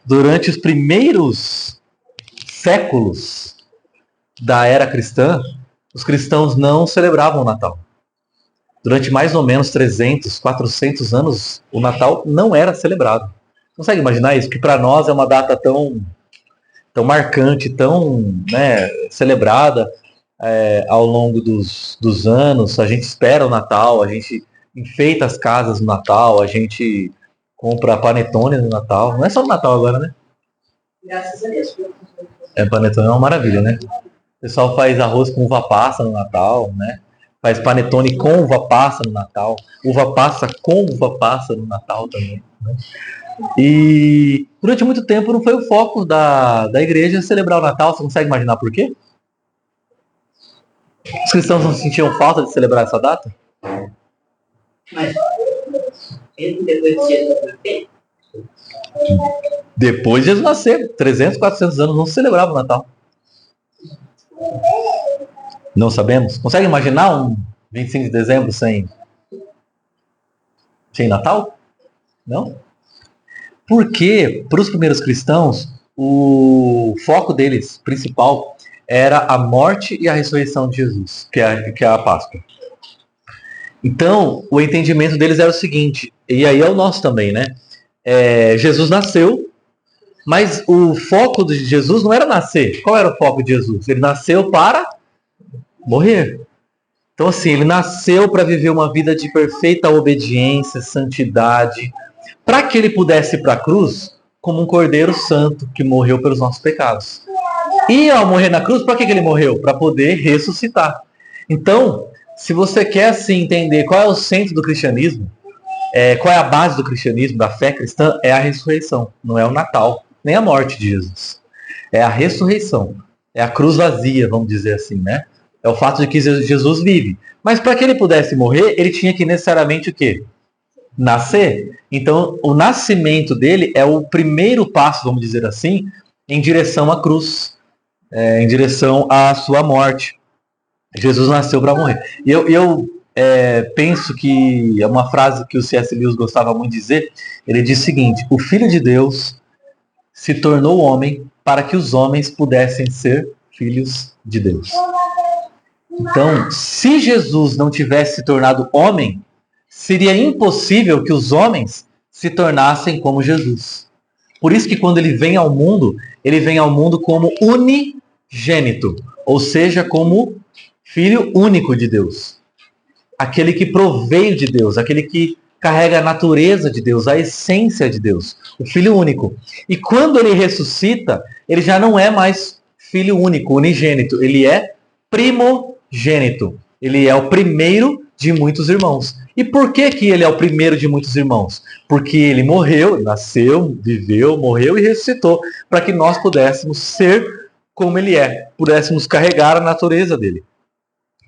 Durante os primeiros séculos da era cristã, os cristãos não celebravam o Natal. Durante mais ou menos 300, 400 anos, o Natal não era celebrado. Consegue imaginar isso? Que para nós é uma data tão marcante, tão, né, celebrada ao longo dos anos. A gente espera o Natal, a gente enfeita as casas no Natal, a gente compra panetone no Natal. Não é só no Natal agora, né? Graças a Deus. Panetone é uma maravilha, né? O pessoal faz arroz com uva passa no Natal, né? Faz panetone com uva passa no Natal. Uva passa com uva passa no Natal também, né? E durante muito tempo não foi o foco da igreja celebrar o Natal. Você consegue imaginar por quê? Os cristãos não sentiam falta de celebrar essa data? Mas ele depois de Jesus nascer? Depois de Jesus nascer, 300, 400 anos, não se celebrava o Natal. Não sabemos? Consegue imaginar um 25 de dezembro sem Natal? Não? Porque, para os primeiros cristãos, o foco deles, principal, era a morte e a ressurreição de Jesus, que é a Páscoa. Então, o entendimento deles era o seguinte, e aí é o nosso também, né? Jesus nasceu, mas o foco de Jesus não era nascer. Qual era o foco de Jesus? Ele nasceu para morrer. Então, assim, ele nasceu para viver uma vida de perfeita obediência, santidade, para que ele pudesse ir para a cruz como um cordeiro santo que morreu pelos nossos pecados. E ao morrer na cruz, para que ele morreu? Para poder ressuscitar. Então, se você quer assim entender qual é o centro do cristianismo, qual é a base do cristianismo, da fé cristã, é a ressurreição. Não é o Natal, nem a morte de Jesus. É a ressurreição. É a cruz vazia, vamos dizer assim, né? É o fato de que Jesus vive. Mas para que ele pudesse morrer, ele tinha que necessariamente o quê? Nascer. Então, o nascimento dele é o primeiro passo, vamos dizer assim, em direção à cruz, em direção à sua morte. Jesus nasceu para morrer. E eu penso que é uma frase que o C.S. Lewis gostava muito de dizer. Ele diz o seguinte: o Filho de Deus se tornou homem para que os homens pudessem ser filhos de Deus. Então, se Jesus não tivesse se tornado homem, seria impossível que os homens se tornassem como Jesus. Por isso que quando ele vem ao mundo como unigênito, ou seja, como filho único de Deus. Aquele que proveio de Deus, aquele que carrega a natureza de Deus, a essência de Deus, o filho único. E quando ele ressuscita, ele já não é mais filho único, unigênito, ele é primogênito. Ele é o primeiro de muitos irmãos. E por que ele é o primeiro de muitos irmãos? Porque ele morreu, nasceu, viveu, morreu e ressuscitou, para que nós pudéssemos ser como ele é, pudéssemos carregar a natureza dele,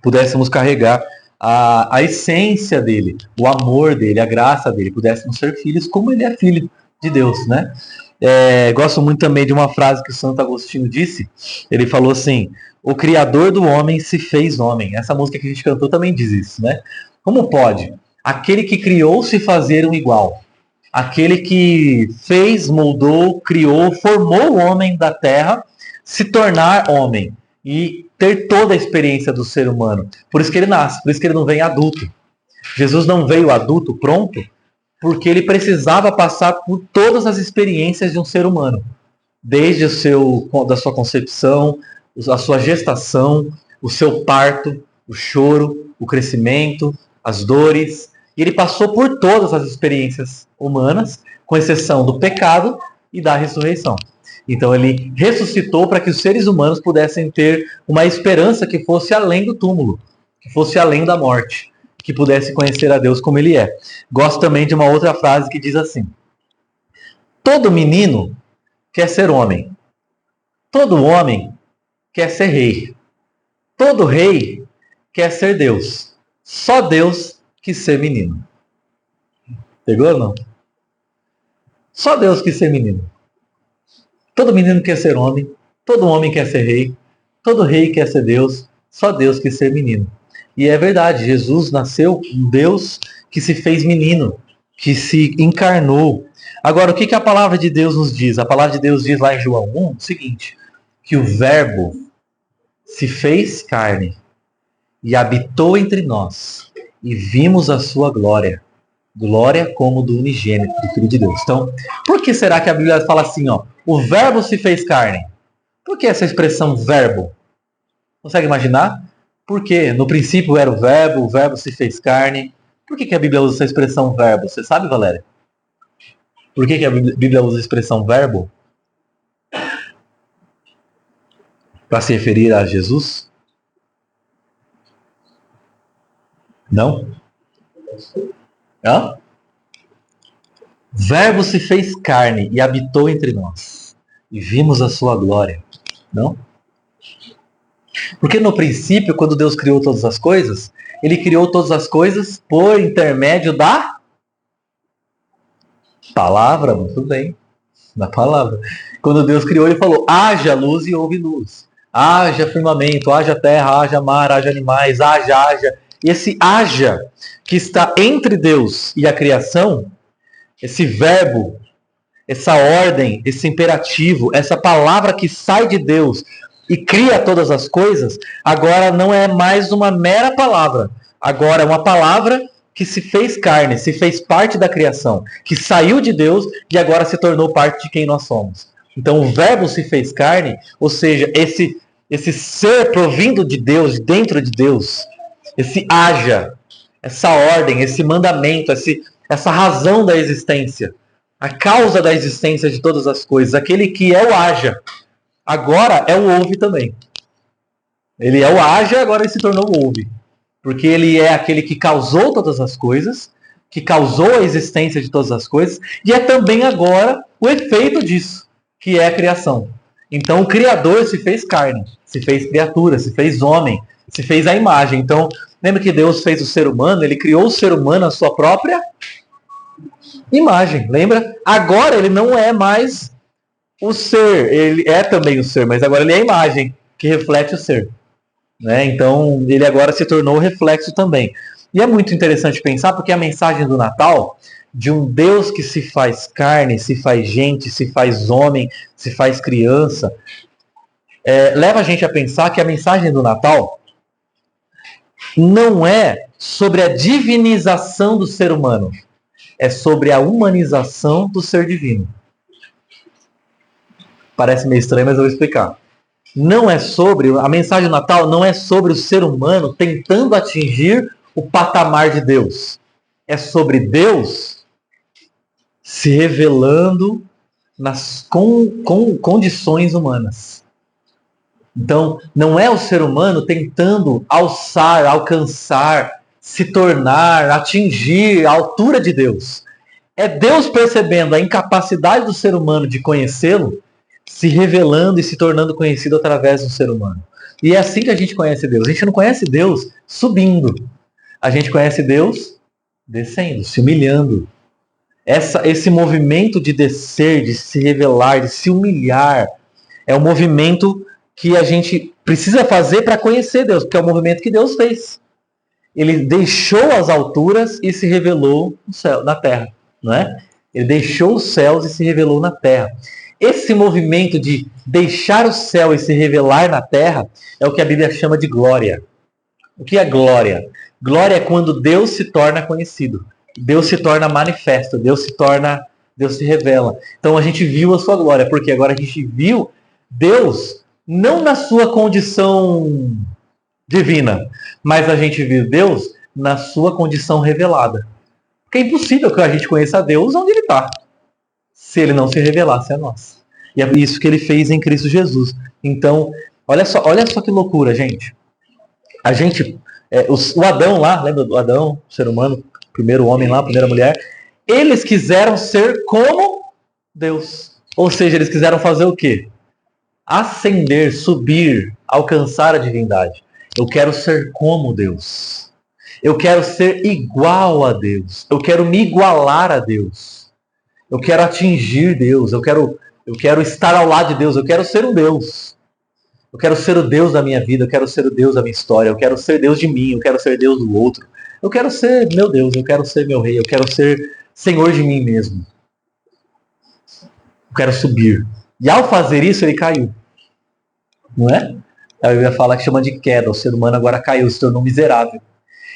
pudéssemos carregar a essência dele, o amor dele, a graça dele, pudéssemos ser filhos como ele é filho de Deus, né? Gosto muito também de uma frase que o Santo Agostinho disse. Ele falou assim: o Criador do homem se fez homem. Essa música que a gente cantou também diz isso, né? Como pode aquele que criou se fazer um igual? Aquele que fez, moldou, criou, formou o homem da terra, se tornar homem e ter toda a experiência do ser humano. Por isso que ele nasce, por isso que ele não vem adulto. Jesus não veio adulto, pronto, porque ele precisava passar por todas as experiências de um ser humano. Desde da sua concepção, a sua gestação, o seu parto, o choro, o crescimento, as dores. E ele passou por todas as experiências humanas, com exceção do pecado e da ressurreição. Então ele ressuscitou para que os seres humanos pudessem ter uma esperança que fosse além do túmulo, que fosse além da morte, que pudesse conhecer a Deus como ele é. Gosto também de uma outra frase que diz assim: todo menino quer ser homem, todo homem quer ser rei, todo rei quer ser Deus, só Deus quis ser menino. Pegou ou não? Só Deus quis ser menino. Todo menino quer ser homem, todo homem quer ser rei, todo rei quer ser Deus, só Deus quer ser menino. E é verdade, Jesus nasceu um Deus que se fez menino, que se encarnou. Agora, o que a palavra de Deus nos diz? A palavra de Deus diz lá em João 1 o seguinte, que o Verbo se fez carne e habitou entre nós, e vimos a sua glória, glória como do unigênito, do Filho de Deus. Então, por que será que a Bíblia fala assim, ó, o Verbo se fez carne? Por que essa expressão verbo? Consegue imaginar? Porque no princípio era o verbo se fez carne. Por que a Bíblia usa essa expressão verbo? Você sabe, Valéria? Por que a Bíblia usa a expressão verbo? Para se referir a Jesus? Não? Hã? Verbo se fez carne e habitou entre nós. E vimos a sua glória. Não? Porque no princípio, quando Deus criou todas as coisas, Ele criou todas as coisas por intermédio da palavra, muito bem, da palavra. Quando Deus criou, Ele falou, haja luz e houve luz. Haja firmamento, haja terra, haja mar, haja animais, haja. E esse haja, que está entre Deus e a criação, esse verbo, essa ordem, esse imperativo, essa palavra que sai de Deus e cria todas as coisas, agora não é mais uma mera palavra. Agora é uma palavra que se fez carne, se fez parte da criação, que saiu de Deus e agora se tornou parte de quem nós somos. Então o Verbo se fez carne, ou seja, esse ser provindo de Deus, dentro de Deus, esse haja, essa ordem, esse mandamento, essa razão da existência, a causa da existência de todas as coisas, aquele que é o haja, agora é o ouve também. Ele é o haja, agora ele se tornou o ouve. Porque ele é aquele que causou todas as coisas, que causou a existência de todas as coisas, e é também agora o efeito disso, que é a criação. Então o Criador se fez carne, se fez criatura, se fez homem, se fez a imagem. Então, lembra que Deus fez o ser humano, ele criou o ser humano à sua própria imagem, lembra? Agora ele não é mais o ser, ele é também o ser, mas agora ele é a imagem que reflete o ser. Né? Então, ele agora se tornou reflexo também. E é muito interessante pensar, porque a mensagem do Natal, de um Deus que se faz carne, se faz gente, se faz homem, se faz criança, leva a gente a pensar que a mensagem do Natal não é sobre a divinização do ser humano, é sobre a humanização do ser divino. Parece meio estranho, mas eu vou explicar. Não é sobre, a mensagem do Natal não é sobre o ser humano tentando atingir o patamar de Deus. É sobre Deus se revelando nas condições humanas. Então, não é o ser humano tentando alçar, alcançar, se tornar, atingir a altura de Deus. É Deus percebendo a incapacidade do ser humano de conhecê-lo, se revelando e se tornando conhecido através do ser humano. E é assim que a gente conhece Deus. A gente não conhece Deus subindo. A gente conhece Deus descendo, se humilhando. Esse movimento de descer, de se revelar, de se humilhar, é um movimento que a gente precisa fazer para conhecer Deus, porque é o movimento que Deus fez. Ele deixou as alturas e se revelou no céu, na terra. Não é? Ele deixou os céus e se revelou na terra. Esse movimento de deixar o céu e se revelar na terra é o que a Bíblia chama de glória. O que é glória? Glória é quando Deus se torna conhecido. Deus se torna manifesto. Deus se revela. Então a gente viu a sua glória, porque agora a gente viu Deus não na sua condição divina, mas a gente viu Deus na sua condição revelada. Porque é impossível que a gente conheça Deus onde Ele está, se Ele não se revelasse a nós. E é isso que Ele fez em Cristo Jesus. Então, olha só que loucura, gente. A gente, o Adão lá, lembra do Adão, o ser humano, primeiro homem lá, primeira mulher, eles quiseram ser como Deus. Ou seja, eles quiseram fazer o quê? Ascender, subir, alcançar a divindade. Eu quero ser como Deus. Eu quero ser igual a Deus. Eu quero me igualar a Deus. Eu quero atingir Deus. Eu quero estar ao lado de Deus. Eu quero ser um Deus. Eu quero ser o Deus da minha vida. Eu quero ser o Deus da minha história. Eu quero ser Deus de mim. Eu quero ser Deus do outro. Eu quero ser meu Deus. Eu quero ser meu rei. Eu quero ser Senhor de mim mesmo. Eu quero subir. E ao fazer isso, ele caiu. Não é? A Bíblia fala que chama de queda. O ser humano agora caiu, se tornou miserável.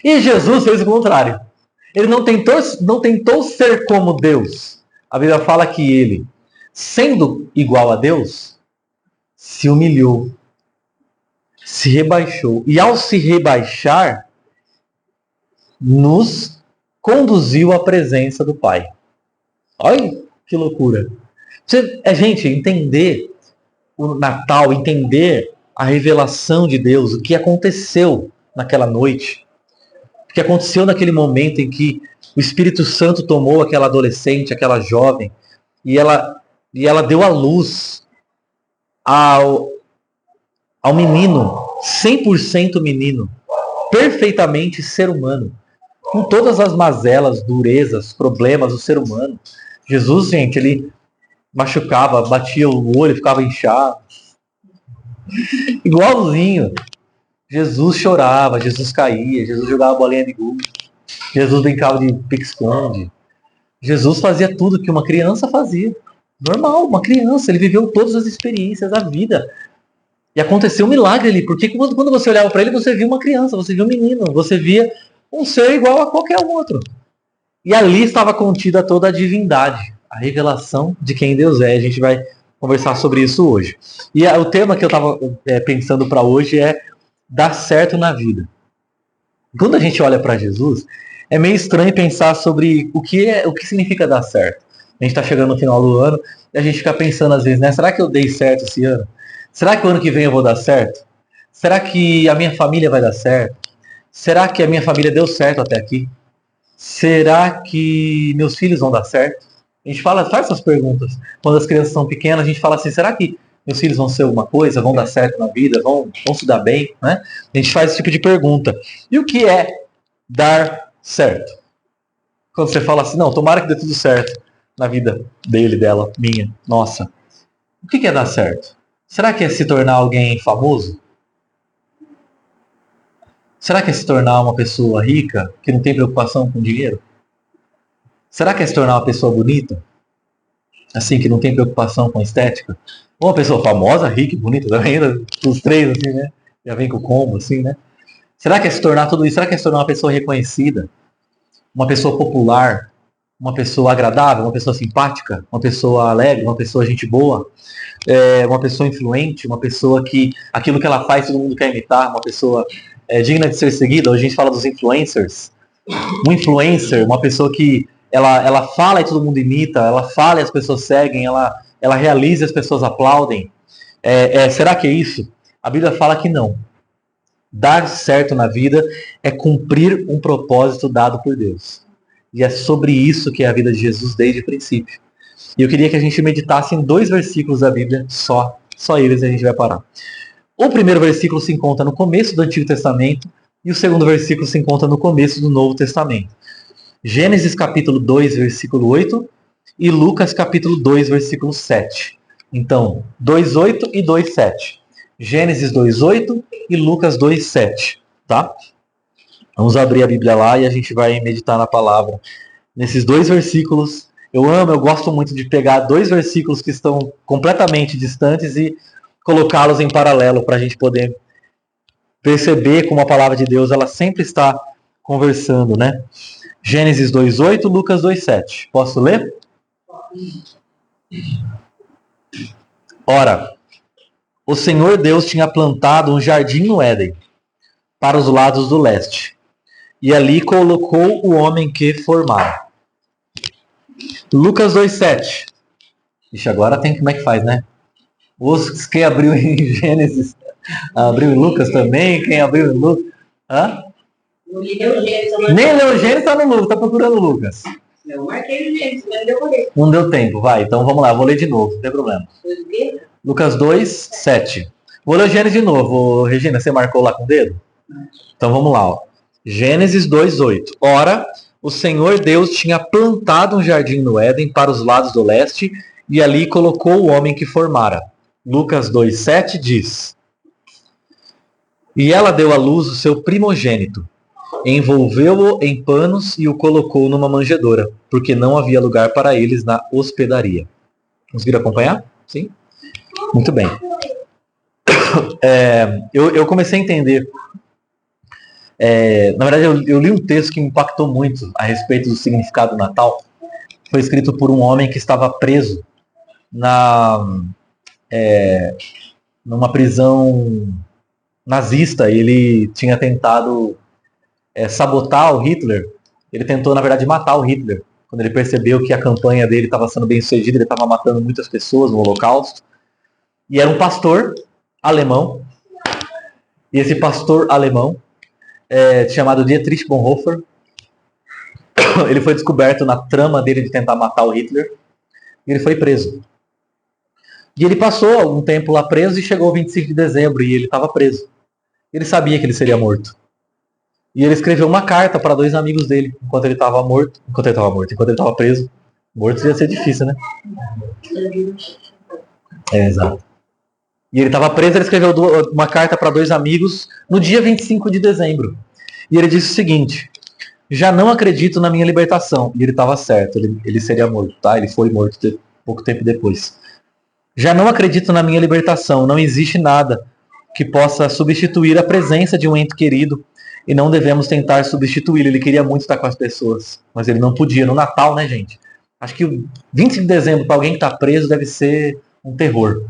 E Jesus fez o contrário. Ele não tentou ser como Deus. A Bíblia fala que ele, sendo igual a Deus, se humilhou, se rebaixou. E ao se rebaixar, nos conduziu à presença do Pai. Olha que loucura. Gente, entender o Natal, entender a revelação de Deus, o que aconteceu naquela noite, o que aconteceu naquele momento em que o Espírito Santo tomou aquela adolescente, aquela jovem, e ela deu à luz ao menino, 100% menino, perfeitamente ser humano, com todas as mazelas, durezas, problemas do ser humano. Jesus, gente, ele machucava, batia o olho, ficava inchado. Igualzinho. Jesus chorava, Jesus caía, Jesus jogava bolinha de gude, Jesus brincava de pique-esconde. Jesus fazia tudo que uma criança fazia. Normal, uma criança. Ele viveu todas as experiências da vida. E aconteceu um milagre ali, porque quando você olhava para ele, você via uma criança, você via um menino, você via um ser igual a qualquer outro. E ali estava contida toda a divindade, a revelação de quem Deus é. A gente vai conversar sobre isso hoje. E o tema que eu estava pensando para hoje é dar certo na vida. Quando a gente olha para Jesus, é meio estranho pensar sobre o que significa dar certo. A gente está chegando no final do ano e a gente fica pensando às vezes, né? Será que eu dei certo esse ano? Será que o ano que vem eu vou dar certo? Será que a minha família vai dar certo? Será que a minha família deu certo até aqui? Será que meus filhos vão dar certo? A gente faz essas perguntas. Quando as crianças são pequenas, a gente fala assim, será que meus filhos vão ser alguma coisa? Vão dar certo na vida? Vão se dar bem? Né? A gente faz esse tipo de pergunta. E o que é dar certo? Quando você fala assim, não, tomara que dê tudo certo na vida dele, dela, minha, nossa. O que é dar certo? Será que é se tornar alguém famoso? Será que é se tornar uma pessoa rica, que não tem preocupação com dinheiro? Será que é se tornar uma pessoa bonita? Assim, que não tem preocupação com estética? Ou uma pessoa famosa, rica e bonita também, os três, assim, né? Já vem com o combo, assim, né? Será que é se tornar tudo isso? Será que é se tornar uma pessoa reconhecida? Uma pessoa popular? Uma pessoa agradável? Uma pessoa simpática? Uma pessoa alegre? Uma pessoa gente boa? Uma pessoa influente? Uma pessoa que aquilo que ela faz todo mundo quer imitar? Uma pessoa digna de ser seguida? Hoje a gente fala dos influencers. Um influencer, uma pessoa que ela fala e todo mundo imita, ela fala e as pessoas seguem, ela realiza e as pessoas aplaudem. Será que é isso? A Bíblia fala que não. Dar certo na vida é cumprir um propósito dado por Deus. E é sobre isso que é a vida de Jesus desde o princípio. E eu queria que a gente meditasse em 2 versículos da Bíblia, só eles, e a gente vai parar. O primeiro versículo se encontra no começo do Antigo Testamento e o segundo versículo se encontra no começo do Novo Testamento. Gênesis capítulo 2, versículo 8 e Lucas capítulo 2, versículo 7. Então, 2:8 e 2:7. Gênesis 2:8 e Lucas 2:7, tá? Vamos abrir a Bíblia lá e a gente vai meditar na palavra. Nesses 2 versículos, eu gosto muito de pegar 2 versículos que estão completamente distantes e colocá-los em paralelo para a gente poder perceber como a palavra de Deus ela sempre está conversando, né? Gênesis 2:8, Lucas 2:7. Posso ler? Ora, o Senhor Deus tinha plantado um jardim no Éden, para os lados do leste, e ali colocou o homem que formara. Lucas 2:7. Ixi, agora tem como é que faz, né? Quem abriu em Gênesis, abriu em Lucas também, quem abriu em Lucas... Hã? Nem leu o Gênesis, tá no Lucas, tá procurando o Lucas. Eu marquei o Gênesis, mas não deu pra ler. Não deu tempo, vai. Então vamos lá, vou ler de novo, não tem problema. Lucas 2:7. Vou ler o Gênesis de novo. Regina, você marcou lá com o dedo? Então vamos lá, ó. Gênesis 2:8. Ora, o Senhor Deus tinha plantado um jardim no Éden para os lados do leste e ali colocou o homem que formara. Lucas 2:7 diz: E ela deu à luz o seu primogênito, envolveu-o em panos e o colocou numa manjedoura, porque não havia lugar para eles na hospedaria. Conseguiram acompanhar? Sim? Muito bem. Eu comecei a entender. Na verdade, eu li um texto que me impactou muito a respeito do significado do Natal. Foi escrito por um homem que estava preso numa prisão nazista. Ele tinha tentado sabotar o Hitler. Ele tentou, na verdade, matar o Hitler. Quando ele percebeu que a campanha dele estava sendo bem sucedida, ele estava matando muitas pessoas no Holocausto. E era um pastor alemão. E esse pastor alemão, chamado Dietrich Bonhoeffer, ele foi descoberto na trama dele de tentar matar o Hitler. E ele foi preso. E ele passou algum tempo lá preso e chegou 25 de dezembro e ele estava preso. Ele sabia que ele seria morto. E ele escreveu uma carta para 2 amigos dele, enquanto ele estava preso. Morto ia ser difícil, né? Exato. E ele estava preso, ele escreveu uma carta para 2 amigos no dia 25 de dezembro. E ele disse o seguinte: já não acredito na minha libertação. E ele estava certo, ele seria morto, tá? Ele foi morto pouco tempo depois. Já não acredito na minha libertação, não existe nada que possa substituir a presença de um ente querido e não devemos tentar substituí-lo. Ele queria muito estar com as pessoas, mas ele não podia. No Natal, né, gente? Acho que o 25 de dezembro, para alguém que está preso, deve ser um terror.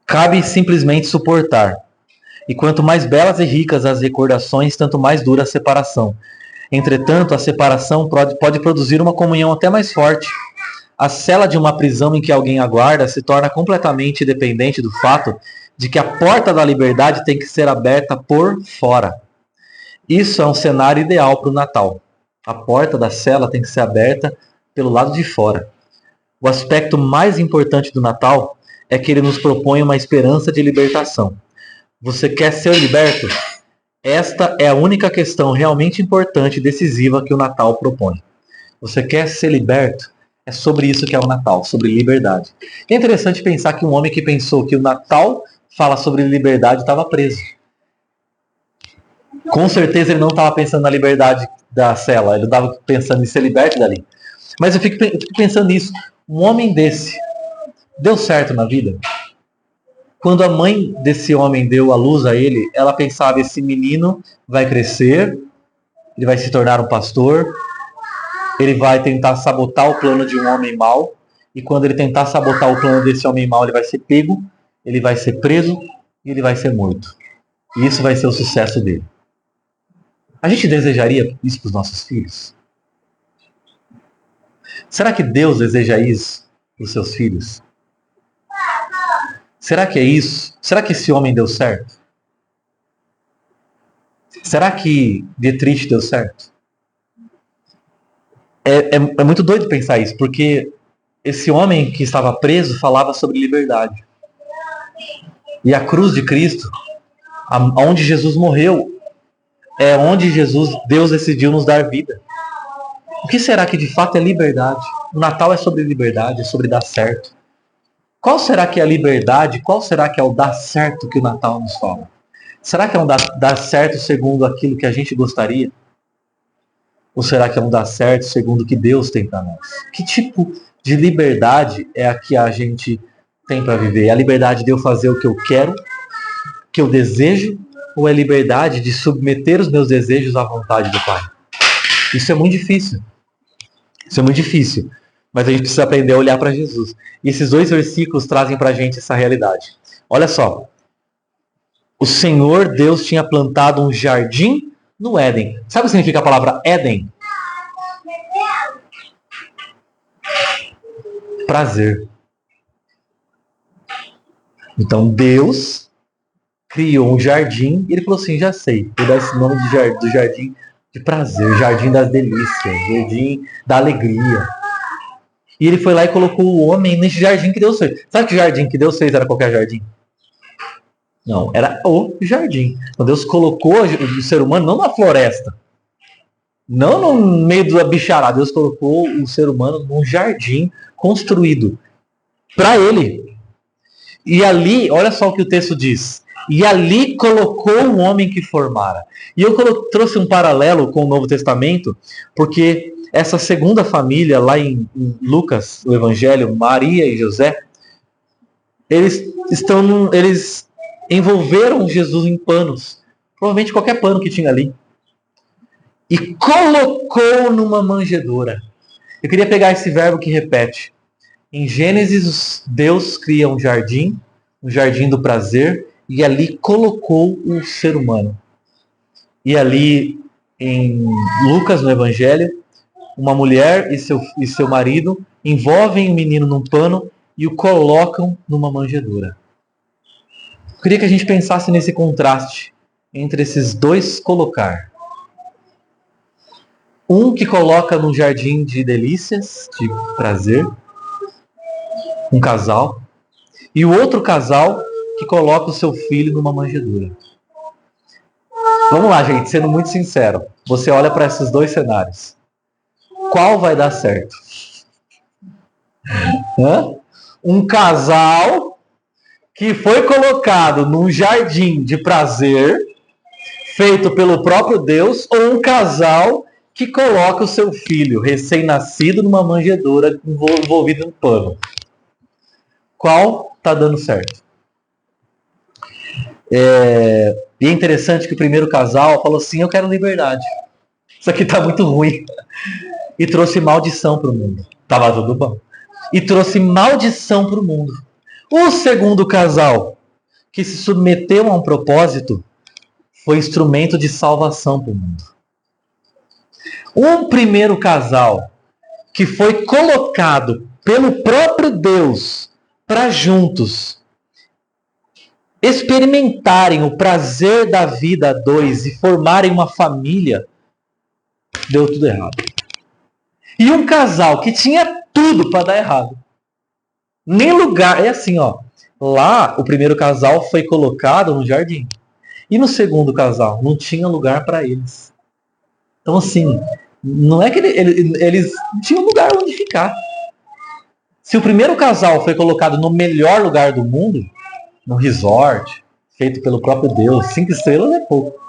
Cabe simplesmente suportar. E quanto mais belas e ricas as recordações, tanto mais dura a separação. Entretanto, a separação pode produzir uma comunhão até mais forte. A cela de uma prisão em que alguém aguarda se torna completamente dependente do fato de que a porta da liberdade tem que ser aberta por fora. Isso é um cenário ideal para o Natal. A porta da cela tem que ser aberta pelo lado de fora. O aspecto mais importante do Natal é que ele nos propõe uma esperança de libertação. Você quer ser liberto? Esta é a única questão realmente importante e decisiva que o Natal propõe. Você quer ser liberto? É sobre isso que é o Natal, sobre liberdade. É interessante pensar que um homem que pensou que o Natal fala sobre liberdade estava preso. Com certeza ele não estava pensando na liberdade da cela, ele estava pensando em ser liberto dali. Mas eu fico pensando nisso. Um homem desse deu certo na vida? Quando a mãe desse homem deu a luz a ele, ela pensava: esse menino vai crescer, ele vai se tornar um pastor, ele vai tentar sabotar o plano de um homem mau, e quando ele tentar sabotar o plano desse homem mau, ele vai ser pego, ele vai ser preso e ele vai ser morto. E isso vai ser o sucesso dele. A gente desejaria isso para os nossos filhos? Será que Deus deseja isso para os seus filhos? Será que é isso? Será que esse homem deu certo? Será que Dietrich deu certo? É muito doido pensar isso, porque esse homem que estava preso falava sobre liberdade. E a cruz de Cristo, onde Jesus morreu, é onde Deus decidiu nos dar vida. O que será que de fato é liberdade? O Natal é sobre liberdade, é sobre dar certo. Qual será que é a liberdade? Qual será que é o dar certo que o Natal nos fala? Será que é um dar certo segundo aquilo que a gente gostaria? Ou será que é um dar certo segundo o que Deus tem para nós? Que tipo de liberdade é a que a gente tem para viver? É a liberdade de eu fazer o que eu quero, o que eu desejo, ou é a liberdade de submeter os meus desejos à vontade do Pai? Isso é muito difícil. Isso é muito difícil. Mas a gente precisa aprender a olhar para Jesus. E esses 2 versículos trazem para a gente essa realidade. Olha só. O Senhor Deus tinha plantado um jardim no Éden. Sabe o que significa a palavra Éden? Prazer. Então Deus criou um jardim e ele falou assim: já sei, vou dar esse nome do jardim de prazer, jardim das delícias, jardim da alegria. E ele foi lá e colocou o homem nesse jardim que Deus fez. Sabe que jardim que Deus fez era qualquer jardim? Não, era o jardim. Então Deus colocou o ser humano não na floresta, não no meio da bicharada. Deus colocou o ser humano num jardim construído para ele. E ali, olha só o que o texto diz. E ali colocou o homem que formara. E eu trouxe um paralelo com o Novo Testamento, porque essa segunda família, lá em Lucas, o Evangelho, Maria e José, eles envolveram Jesus em panos, provavelmente qualquer pano que tinha ali, e colocou numa manjedoura. Eu queria pegar esse verbo que repete. Em Gênesis, Deus cria um jardim do prazer, e ali colocou o ser humano. E ali, em Lucas, no Evangelho, uma mulher e seu marido envolvem o menino num pano e o colocam numa manjedoura. Eu queria que a gente pensasse nesse contraste entre esses dois colocar. Um que coloca num jardim de delícias, de prazer, um casal, e o outro casal que coloca o seu filho numa manjedoura. Vamos lá, gente, sendo muito sincero. Você olha para esses dois cenários. Qual vai dar certo? Um casal que foi colocado num jardim de prazer, feito pelo próprio Deus, ou um casal que coloca o seu filho recém-nascido numa manjedoura envolvido em um pano? Qual está dando certo? E é interessante que o primeiro casal falou assim: eu quero liberdade. Isso aqui está muito ruim. E trouxe maldição para o mundo. Estava tudo bom. E trouxe maldição para o mundo. O segundo casal, que se submeteu a um propósito, foi instrumento de salvação para o mundo. Um primeiro casal, que foi colocado pelo próprio Deus para juntos experimentarem o prazer da vida a dois e formarem uma família, deu tudo errado. E um casal que tinha tudo para dar errado. Nem lugar. É assim, ó. Lá, o primeiro casal foi colocado no jardim. E no segundo casal, não tinha lugar para eles. Então, assim, não é que eles tinham lugar onde ficar. Se o primeiro casal foi colocado no melhor lugar do mundo, no resort, feito pelo próprio Deus, 5 estrelas é pouco.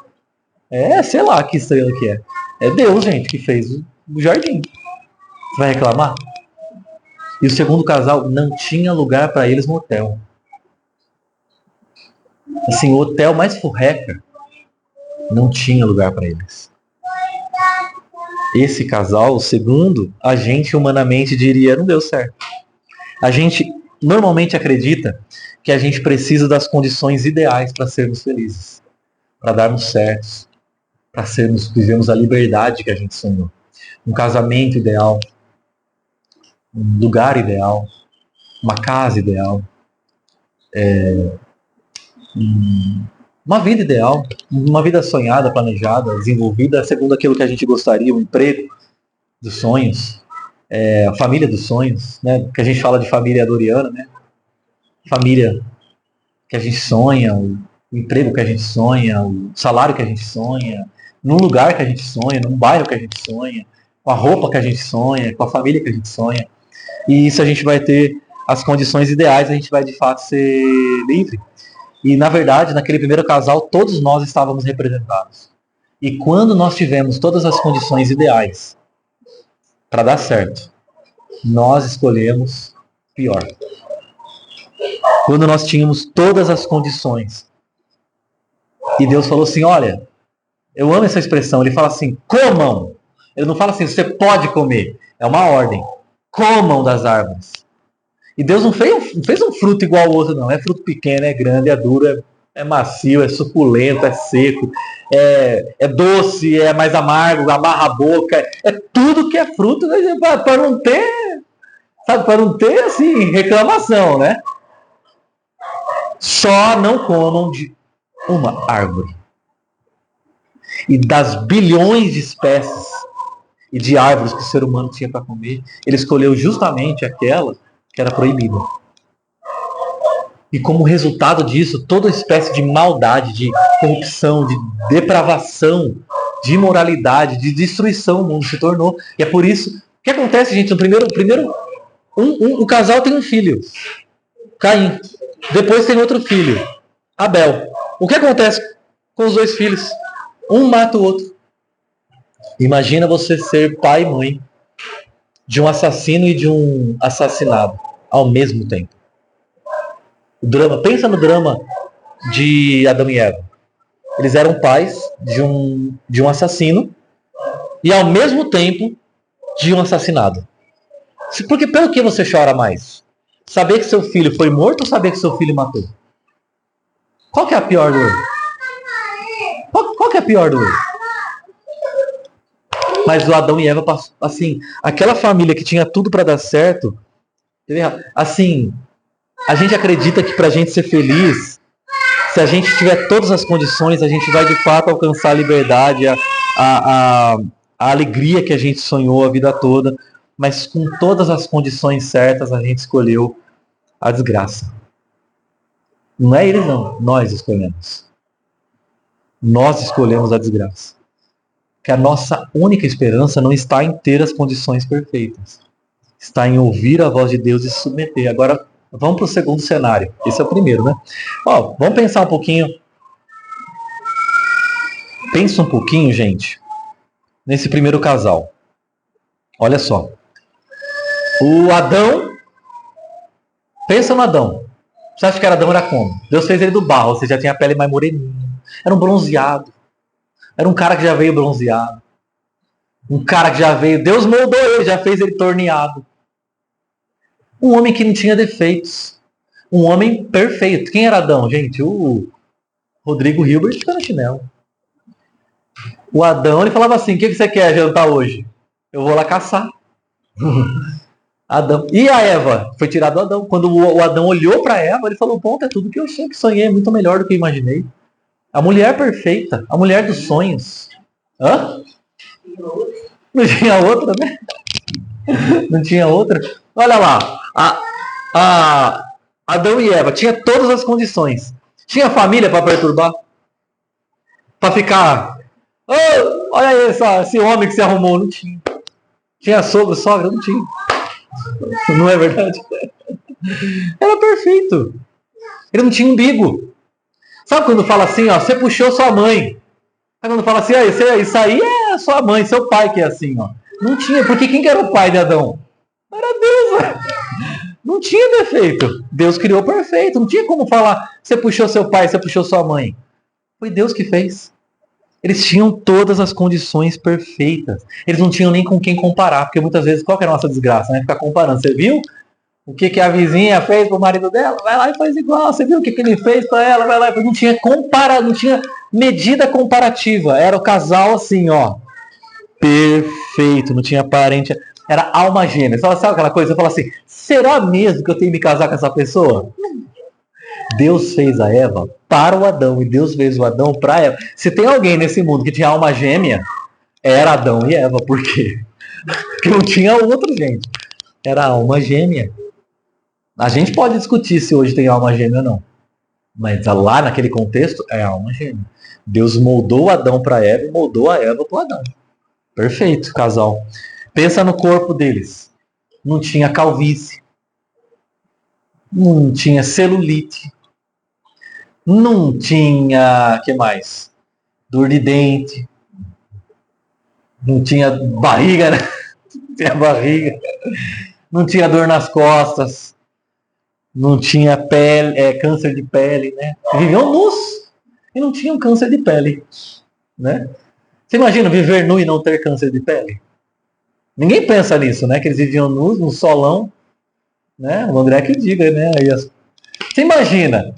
Sei lá que estrela que é. É Deus, gente, que fez o jardim. Você vai reclamar? E o segundo casal não tinha lugar para eles no hotel. Assim, o hotel mais furreca não tinha lugar para eles. Esse casal, o segundo, a gente humanamente diria, não deu certo. A gente normalmente acredita que a gente precisa das condições ideais para sermos felizes, para darmos certo, para vivermos a liberdade que a gente sonhou. Um casamento ideal, um lugar ideal, uma casa ideal, uma vida ideal, uma vida sonhada, planejada, desenvolvida segundo aquilo que a gente gostaria, um emprego dos sonhos, a família dos sonhos, né? Que a gente fala de família doriana, né? Família que a gente sonha, o emprego que a gente sonha, o salário que a gente sonha, num lugar que a gente sonha, num bairro que a gente sonha, com a roupa que a gente sonha, com a família que a gente sonha. E isso a gente vai ter as condições ideais, a gente vai de fato ser livre. E na verdade, naquele primeiro casal, todos nós estávamos representados. E quando nós tivemos todas as condições ideais para dar certo, nós escolhemos pior. Quando nós tínhamos todas as condições. E Deus falou assim, olha, eu amo essa expressão, ele fala assim, comam. Ele não fala assim, você pode comer. É uma ordem. Comam das árvores. E Deus não fez um fruto igual ao outro, não. É fruto pequeno, é grande, é duro, é macio, é suculento, é seco, é doce, é mais amargo, amarra a boca. É tudo que é fruto, né? Para não ter, sabe, para não ter, assim, reclamação, né? Só não comam de uma árvore. E das bilhões de espécies e de árvores que o ser humano tinha para comer, ele escolheu justamente aquela que era proibida. E como resultado disso, toda espécie de maldade, de corrupção, de depravação, de imoralidade, de destruição o mundo se tornou. E é por isso, o que acontece, gente? O casal tem um filho, Caim. Depois tem outro filho, Abel. O que acontece com os dois filhos? Um mata o outro. Imagina você ser pai e mãe de um assassino e de um assassinado ao mesmo tempo. O drama, pensa no drama de Adão e Eva. Eles eram pais de um assassino e ao mesmo tempo de um assassinado. Porque pelo que você chora mais? Saber que seu filho foi morto ou saber que seu filho matou? Qual que é a pior dor? Qual que é a pior dor? Mas o Adão e Eva, assim, aquela família que tinha tudo para dar certo, assim, a gente acredita que pra gente ser feliz, se a gente tiver todas as condições, a gente vai de fato alcançar a liberdade, a alegria que a gente sonhou a vida toda, mas com todas as condições certas a gente escolheu a desgraça. Não é eles não, nós escolhemos. Nós escolhemos a desgraça. Que a nossa única esperança não está em ter as condições perfeitas. Está em ouvir a voz de Deus e se submeter. Agora, vamos para o segundo cenário. Esse é o primeiro, né? Ó, vamos pensar um pouquinho. Pensa um pouquinho, gente, nesse primeiro casal. Olha só. O Adão. Pensa no Adão. Você acha que Adão era como? Deus fez ele do barro, você já tinha a pele mais moreninha. Era um bronzeado. Era um cara que já veio bronzeado. Um cara que já veio... Deus moldou ele, já fez ele torneado. Um homem que não tinha defeitos. Um homem perfeito. Quem era Adão, gente? O Rodrigo Hilbert ficou no chinelo. O Adão, ele falava assim, o que você quer jantar hoje? Eu vou lá caçar. Adão. E a Eva? Foi tirado do Adão. Quando o Adão olhou para Eva, ele falou, ponto, é tudo que eu sempre sonhei, é muito melhor do que eu imaginei. A mulher perfeita, a mulher dos sonhos. Hã? Não tinha outra, né? Não tinha outra. Olha lá, Adão e Eva tinha todas as condições. Tinha família para perturbar? Para ficar... Oh, olha aí esse homem que se arrumou. Não tinha. Tinha sogro, sogra? Não tinha. Não é verdade? Era perfeito. Ele não tinha umbigo. Sabe quando fala assim, ó, você puxou sua mãe. Sabe quando fala assim, ó, isso aí é sua mãe, seu pai que é assim, ó. Não tinha, porque quem que era o pai de Adão? Era Deus, né? Não tinha defeito. Deus criou perfeito. Não tinha como falar, você puxou seu pai, você puxou sua mãe. Foi Deus que fez. Eles tinham todas as condições perfeitas. Eles não tinham nem com quem comparar, porque muitas vezes, qual que é a nossa desgraça, né? Ficar comparando. Você viu o que a vizinha fez pro marido dela? Vai lá e faz igual. Você viu o que ele fez para ela? Vai lá e faz. Não tinha não tinha medida comparativa. Era o casal assim, ó. Perfeito. Não tinha parente. Era alma gêmea. Sabe aquela coisa? Você fala assim, será mesmo que eu tenho que me casar com essa pessoa? Deus fez a Eva para o Adão e Deus fez o Adão para a Eva. Se tem alguém nesse mundo que tinha alma gêmea, era Adão e Eva. Por quê? Porque não tinha outro, gente. Era alma gêmea. A gente pode discutir se hoje tem alma gêmea ou não. Mas lá naquele contexto é alma gêmea. Deus moldou o Adão para Eva e moldou a Eva para o Adão. Perfeito, casal. Pensa no corpo deles. Não tinha calvície. Não tinha celulite. Não tinha... que mais? Dor de dente. Não tinha barriga, né? Não tinha barriga. Não tinha dor nas costas. Não tinha pele, câncer de pele, né? Viviam nus e não tinham câncer de pele, né? Você imagina viver nu e não ter câncer de pele? Ninguém pensa nisso, né? Que eles viviam nus, no solão, né? O André que diga, né? Você imagina,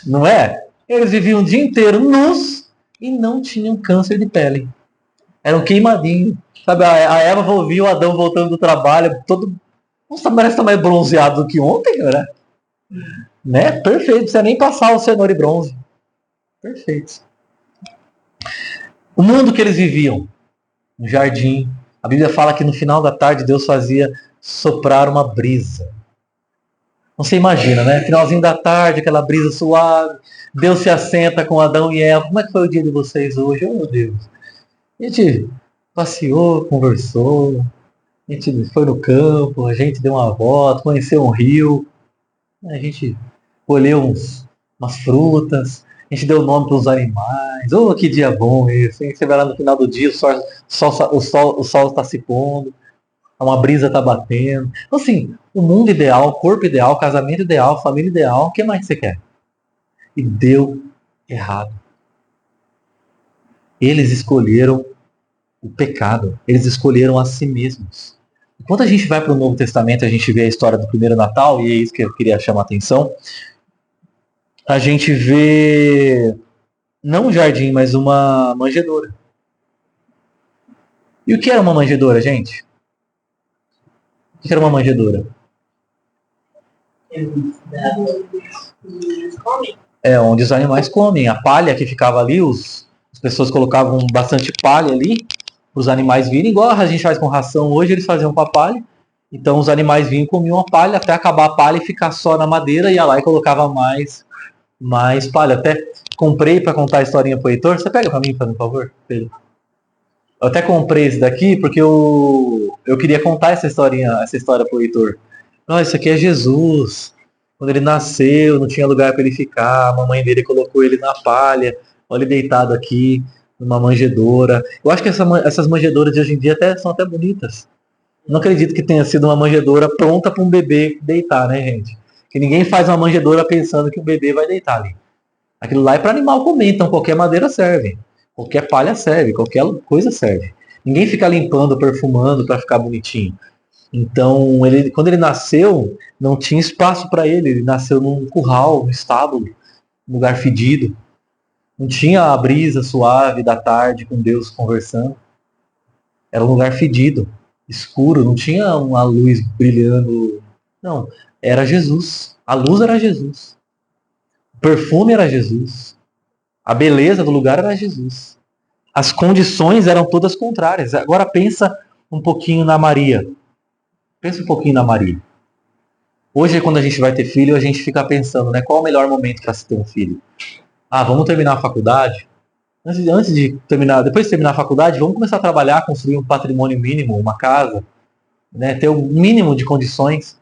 não é? Eles viviam o dia inteiro nus e não tinham câncer de pele. Eram queimadinhos. Sabe, a Eva ouvia o Adão voltando do trabalho, todo... Nossa, parece que tá mais bronzeado do que ontem, cara. Né? Perfeito, não precisa nem passar o cenoura e bronze. Perfeito. O mundo que eles viviam, um jardim. A Bíblia fala que no final da tarde Deus fazia soprar uma brisa. Você imagina, né? Finalzinho da tarde, aquela brisa suave. Deus se assenta com Adão e Eva. Como é que foi o dia de vocês hoje? Oh, meu Deus. A gente passeou, conversou. A gente foi no campo, a gente deu uma volta, conheceu um rio. A gente colheu umas frutas, a gente deu nome para os animais. Oh, que dia bom esse! Você vai lá no final do dia, o sol está se pondo. uma brisa tá batendo. Então, assim, o mundo ideal, corpo ideal, casamento ideal, família ideal, o que mais você quer? E deu errado. Eles escolheram o pecado. Eles escolheram a si mesmos. Quando a gente vai para o Novo Testamento, a gente vê a história do primeiro Natal, e é isso que eu queria chamar a atenção. A gente vê não um jardim, mas uma manjedoura. E o que era uma manjedoura, gente? O que era uma manjedoura? É onde os animais comem. A palha que ficava ali, as pessoas colocavam bastante palha ali para os animais virem, igual a gente faz com ração hoje, eles faziam com a palha. Então os animais vinham e comiam a palha até acabar a palha e ficar só na madeira, ia lá e colocava mais palha. Até comprei para contar a historinha pro Heitor. Você pega para mim, por favor, Pedro? Eu até comprei esse daqui porque eu queria contar essa história pro Heitor. Não, isso aqui é Jesus. Quando ele nasceu, não tinha lugar para ele ficar. A mamãe dele colocou ele na palha. Olha ele deitado aqui, numa manjedoura. Eu acho que essas manjedouras de hoje em dia são até bonitas. Não acredito que tenha sido uma manjedoura pronta para um bebê deitar, né, gente? Que ninguém faz uma manjedoura pensando que o bebê vai deitar ali. Aquilo lá é para animal comer, então qualquer madeira serve. Qualquer palha serve, qualquer coisa serve. Ninguém fica limpando, perfumando para ficar bonitinho. Então, quando ele nasceu, não tinha espaço para ele. Ele nasceu num curral, num estábulo, num lugar fedido. Não tinha a brisa suave da tarde com Deus conversando. Era um lugar fedido, escuro, não tinha uma luz brilhando. Não, era Jesus. A luz era Jesus. O perfume era Jesus. A beleza do lugar era Jesus. As condições eram todas contrárias. Agora pensa um pouquinho na Maria. Pensa um pouquinho na Maria. Hoje, quando a gente vai ter filho, a gente fica pensando, né? Qual é o melhor momento para se ter um filho? Ah, vamos terminar a faculdade? Antes de terminar, depois de terminar a faculdade, vamos começar a trabalhar, construir um patrimônio mínimo, uma casa, né? Ter o mínimo de condições.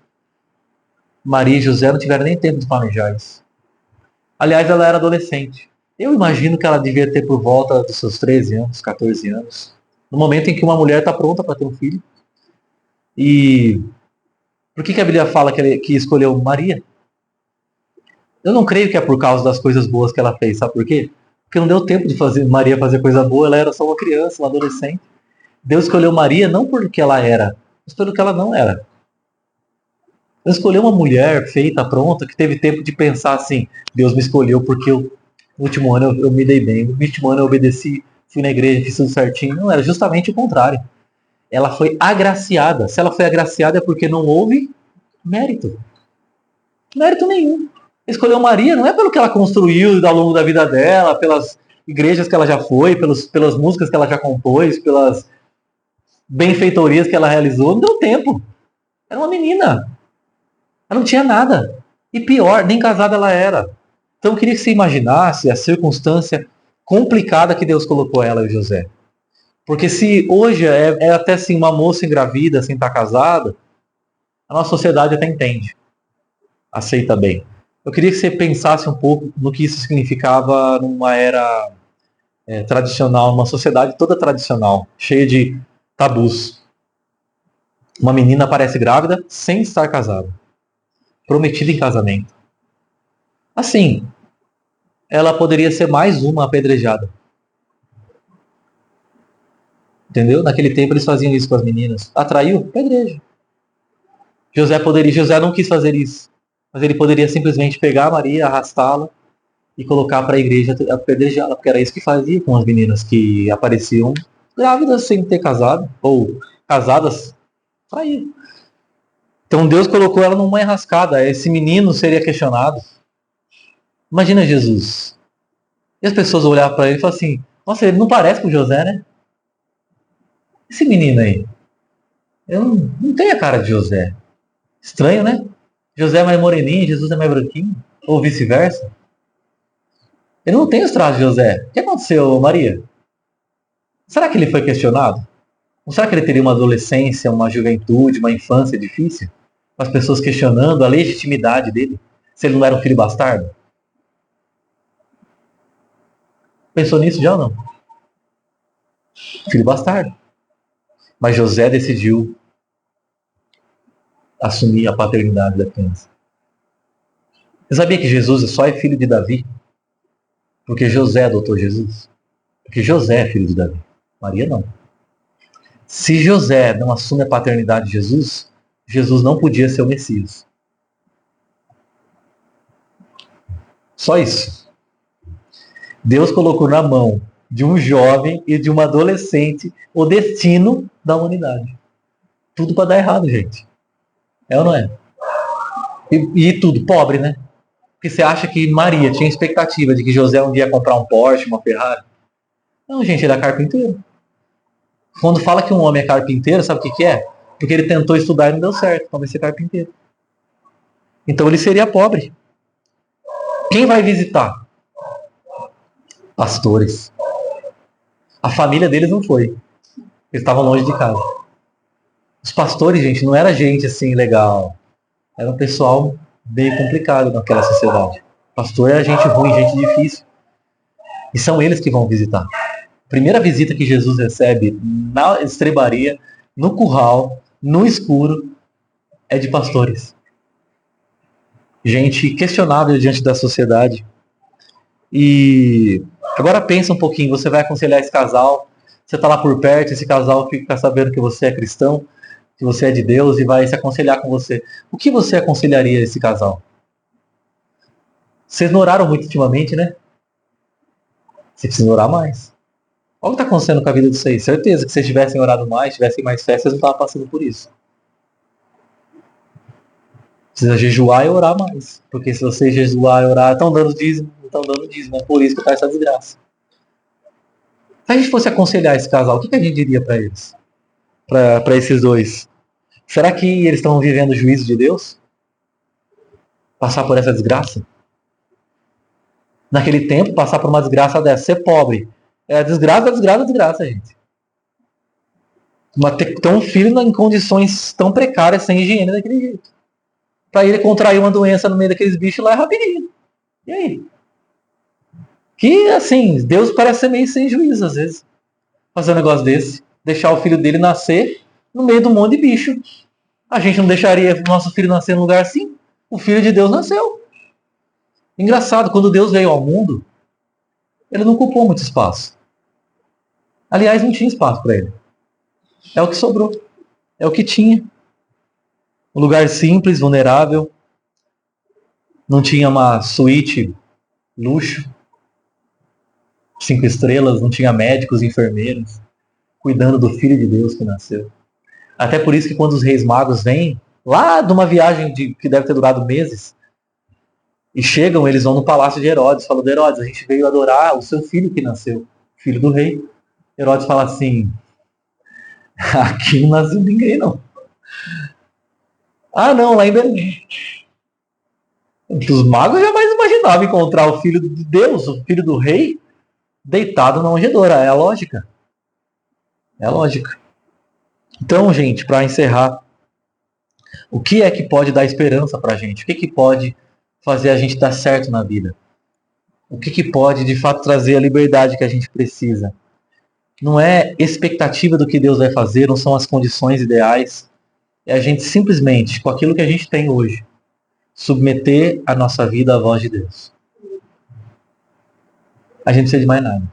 Maria e José não tiveram nem tempo de planejar isso. Aliás, ela era adolescente. Eu imagino que ela devia ter por volta dos seus 13 anos, 14 anos. No momento em que uma mulher está pronta para ter um filho. E por que a Bíblia fala que escolheu Maria? Eu não creio que é por causa das coisas boas que ela fez. Sabe por quê? Porque não deu tempo de Maria fazer coisa boa. Ela era só uma criança, uma adolescente. Deus escolheu Maria não porque ela era, mas pelo que ela não era. Deus escolheu uma mulher feita, pronta, que teve tempo de pensar assim: Deus me escolheu porque no último ano eu me dei bem, no último ano eu obedeci, fui na igreja, fiz tudo certinho. Não, era justamente o contrário. Ela foi agraciada. Se ela foi agraciada é porque não houve mérito. Mérito nenhum. Escolheu Maria não é pelo que ela construiu ao longo da vida dela, pelas igrejas que ela já foi, pelas músicas que ela já compôs, pelas benfeitorias que ela realizou. Não deu tempo. Era uma menina. Ela não tinha nada. E pior, nem casada ela era. Então eu queria que você imaginasse a circunstância complicada que Deus colocou ela e José. Porque se hoje é até assim uma moça engravida, sem estar casada, a nossa sociedade até entende. Aceita bem. Eu queria que você pensasse um pouco no que isso significava numa era tradicional, numa sociedade toda tradicional, cheia de tabus. Uma menina aparece grávida sem estar casada, prometida em casamento. Assim, ela poderia ser mais uma apedrejada. Entendeu? Naquele tempo eles faziam isso com as meninas. Atraiu? Apedreja. José não quis fazer isso. Mas ele poderia simplesmente pegar a Maria, arrastá-la e colocar para a igreja apedrejá-la, porque era isso que fazia com as meninas que apareciam grávidas sem ter casado, ou casadas, traíram. Então Deus colocou ela numa enrascada. Esse menino seria questionado. Imagina Jesus. E as pessoas olhavam para ele e falavam assim: nossa, ele não parece com José, né? Esse menino aí. Eu não tem a cara de José. Estranho, né? José é mais moreninho, Jesus é mais branquinho. Ou vice-versa. Ele não tem os traços de José. O que aconteceu, Maria? Será que ele foi questionado? Ou será que ele teria uma adolescência, uma juventude, uma infância difícil? Com as pessoas questionando a legitimidade dele? Se ele não era um filho bastardo? Pensou nisso já ou não? Filho bastardo. Mas José decidiu assumir a paternidade da criança. Você sabia que Jesus só é filho de Davi? Porque José adotou Jesus? Porque José é filho de Davi. Maria não. Se José não assume a paternidade de Jesus, Jesus não podia ser o Messias. Só isso. Deus colocou na mão de um jovem e de uma adolescente o destino da humanidade. Tudo para dar errado, gente. É ou não é? E tudo pobre, né? Porque você acha que Maria tinha expectativa de que José um dia ia comprar um Porsche, uma Ferrari? Não, gente, ele é carpinteiro. Quando fala que um homem é carpinteiro, sabe o que é? Porque ele tentou estudar e não deu certo, então vai ser carpinteiro. Então ele seria pobre. Quem vai visitar? Pastores. A família deles não foi. Eles estavam longe de casa. Os pastores, gente, não era gente assim legal. Era um pessoal meio complicado naquela sociedade. Pastor era gente ruim, gente difícil. E são eles que vão visitar. A primeira visita que Jesus recebe na estrebaria, no curral, no escuro, é de pastores. Gente questionável diante da sociedade. E agora pensa um pouquinho, você vai aconselhar esse casal, você está lá por perto, esse casal fica sabendo que você é cristão, que você é de Deus e vai se aconselhar com você. O que você aconselharia esse casal? Vocês não oraram muito ultimamente, né? Você precisa orar mais. Olha o que está acontecendo com a vida de vocês. Certeza que se vocês tivessem orado mais, tivessem mais fé, vocês não estavam passando por isso. Precisa jejuar e orar mais. Porque se vocês jejuar e orar, estão dando dízimo, não estão dando dízimo. É por isso que está essa desgraça. Se a gente fosse aconselhar esse casal, o que a gente diria para eles? Para esses dois? Será que eles estão vivendo o juízo de Deus? Passar por essa desgraça? Naquele tempo, passar por uma desgraça dessa, ser pobre, é a desgraça, gente. Ter um filho em condições tão precárias, sem higiene daquele jeito. Para ele contrair uma doença no meio daqueles bichos lá é rapidinho. E aí? Que, assim, Deus parece ser meio sem juízo, às vezes. Fazer um negócio desse. Deixar o filho dele nascer no meio de um monte de bicho. A gente não deixaria o nosso filho nascer num lugar assim? O filho de Deus nasceu. Engraçado, quando Deus veio ao mundo, ele não ocupou muito espaço. Aliás, não tinha espaço para ele. É o que sobrou. É o que tinha. Um lugar simples, vulnerável. Não tinha uma suíte, luxo. 5 estrelas, não tinha médicos, enfermeiros. Cuidando do Filho de Deus que nasceu. Até por isso que quando os reis magos vêm, lá de uma viagem que deve ter durado meses, e chegam, eles vão no palácio de Herodes. Falam, Herodes, a gente veio adorar o seu filho que nasceu. Filho do rei. Herodes fala assim, aqui não nasceu ninguém não. Ah não, lá em Belém. Os magos jamais imaginavam encontrar o filho de Deus, o filho do rei, deitado na manjedoura. É a lógica. É a lógica. Então, gente, para encerrar, o que é que pode dar esperança para a gente? O que que pode fazer a gente dar certo na vida? O que que pode, de fato, trazer a liberdade que a gente precisa? Não é expectativa do que Deus vai fazer, não são as condições ideais. É a gente simplesmente, com aquilo que a gente tem hoje, submeter a nossa vida à voz de Deus. A gente não precisa de mais nada.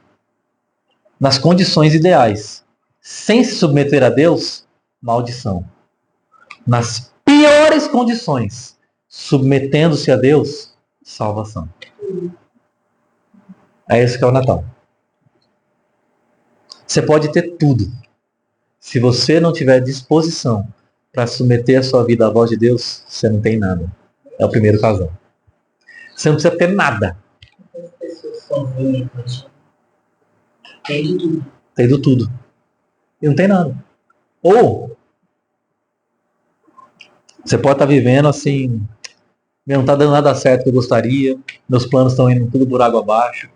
Nas condições ideais, sem se submeter a Deus, maldição. Nas piores condições, submetendo-se a Deus, salvação. É isso que é o Natal. Você pode ter tudo. Se você não tiver disposição para submeter a sua vida à voz de Deus, você não tem nada. É o primeiro casal. Você não precisa ter nada. As pessoas sozinhas, tem de tudo. Tem de tudo. E não tem nada. Ou você pode estar vivendo assim, não está dando nada certo que eu gostaria, meus planos estão indo tudo por água abaixo,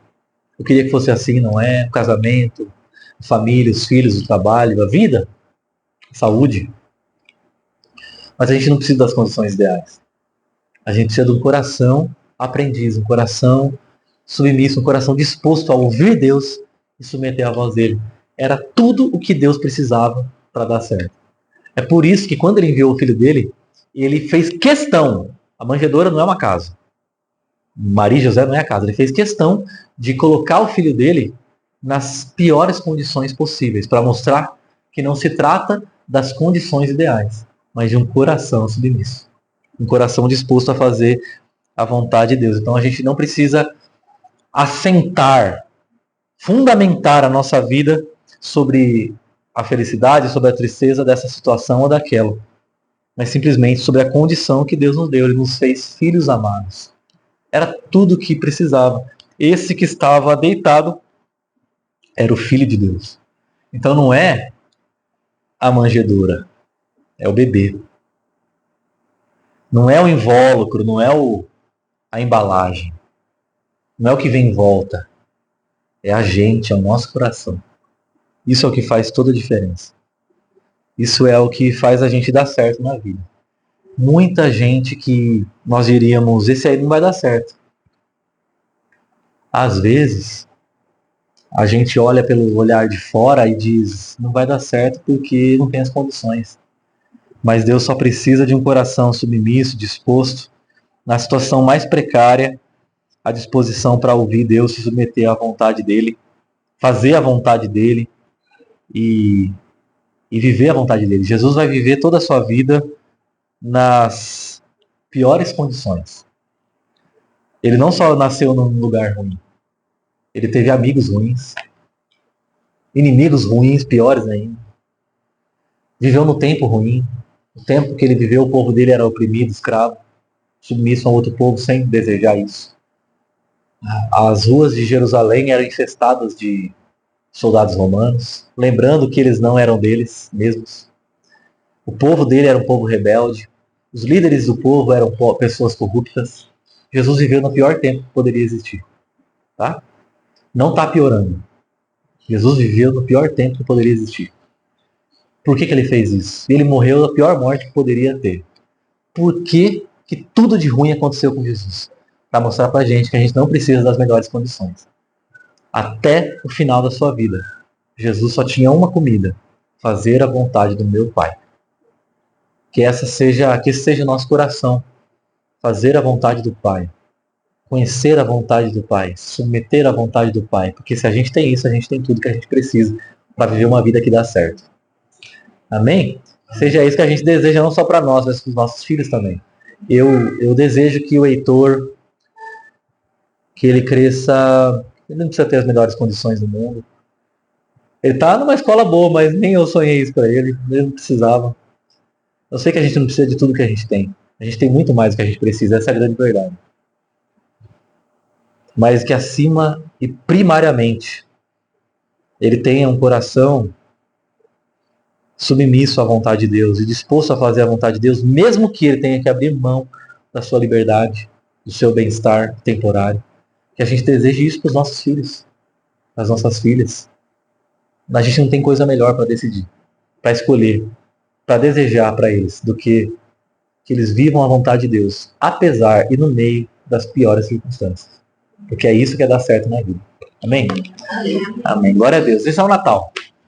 eu queria que fosse assim, não é? O casamento, a família, os filhos, o trabalho, a vida, a saúde. Mas a gente não precisa das condições ideais. A gente precisa de um coração aprendiz, um coração submisso, um coração disposto a ouvir Deus e submeter a voz dele. Era tudo o que Deus precisava para dar certo. É por isso que quando ele enviou o filho dele, ele fez questão, a manjedoura não é uma casa, Maria e José não é a casa, ele fez questão de colocar o filho dele nas piores condições possíveis, para mostrar que não se trata das condições ideais, mas de um coração submisso, um coração disposto a fazer a vontade de Deus. Então a gente não precisa assentar, fundamentar a nossa vida sobre a felicidade, sobre a tristeza dessa situação ou daquela, mas simplesmente sobre a condição que Deus nos deu. Ele nos fez filhos amados. Era tudo o que precisava. Esse que estava deitado era o Filho de Deus. Então não é a manjedoura, é o bebê. Não é o invólucro, não é a embalagem. Não é o que vem em volta. É a gente, é o nosso coração. Isso é o que faz toda a diferença. Isso é o que faz a gente dar certo na vida. Muita gente que nós diríamos, esse aí não vai dar certo. Às vezes, a gente olha pelo olhar de fora e diz, não vai dar certo porque não tem as condições. Mas Deus só precisa de um coração submisso, disposto, na situação mais precária, à disposição para ouvir Deus, se submeter à vontade dele, fazer a vontade dele e viver a vontade dele. Jesus vai viver toda a sua vida nas piores condições. Ele não só nasceu num lugar ruim, ele teve amigos ruins, inimigos ruins, piores ainda. Viveu no tempo ruim. O tempo que ele viveu, o povo dele era oprimido, escravo, submisso a outro povo sem desejar isso. As ruas de Jerusalém eram infestadas de soldados romanos, lembrando que eles não eram deles mesmos. O povo dele era um povo rebelde. Os líderes do povo eram pessoas corruptas. Jesus viveu no pior tempo que poderia existir. Tá? Não está piorando. Jesus viveu no pior tempo que poderia existir. Por que ele fez isso? Ele morreu na pior morte que poderia ter. Por que tudo de ruim aconteceu com Jesus? Para mostrar para a gente que a gente não precisa das melhores condições. Até o final da sua vida, Jesus só tinha uma comida: fazer a vontade do meu Pai. Que esse seja o nosso coração. Fazer a vontade do Pai. Conhecer a vontade do Pai. Submeter à vontade do Pai. Porque se a gente tem isso, a gente tem tudo que a gente precisa para viver uma vida que dá certo. Amém? Seja isso que a gente deseja não só para nós, mas para os nossos filhos também. Eu desejo que o Heitor, que ele cresça. Ele não precisa ter as melhores condições do mundo. Ele está numa escola boa, mas nem eu sonhei isso para ele. Ele não precisava. Eu sei que a gente não precisa de tudo que a gente tem. A gente tem muito mais do que a gente precisa. Essa é a grande verdade. Mas que acima e primariamente ele tenha um coração submisso à vontade de Deus e disposto a fazer a vontade de Deus, mesmo que ele tenha que abrir mão da sua liberdade, do seu bem-estar temporário. Que a gente deseje isso para os nossos filhos, para as nossas filhas. A gente não tem coisa melhor para decidir, para escolher, para desejar para eles, do que eles vivam a vontade de Deus, apesar e no meio das piores circunstâncias. Porque é isso que é dar certo na vida. Amém? Amém. Glória a Deus. Esse é o Natal.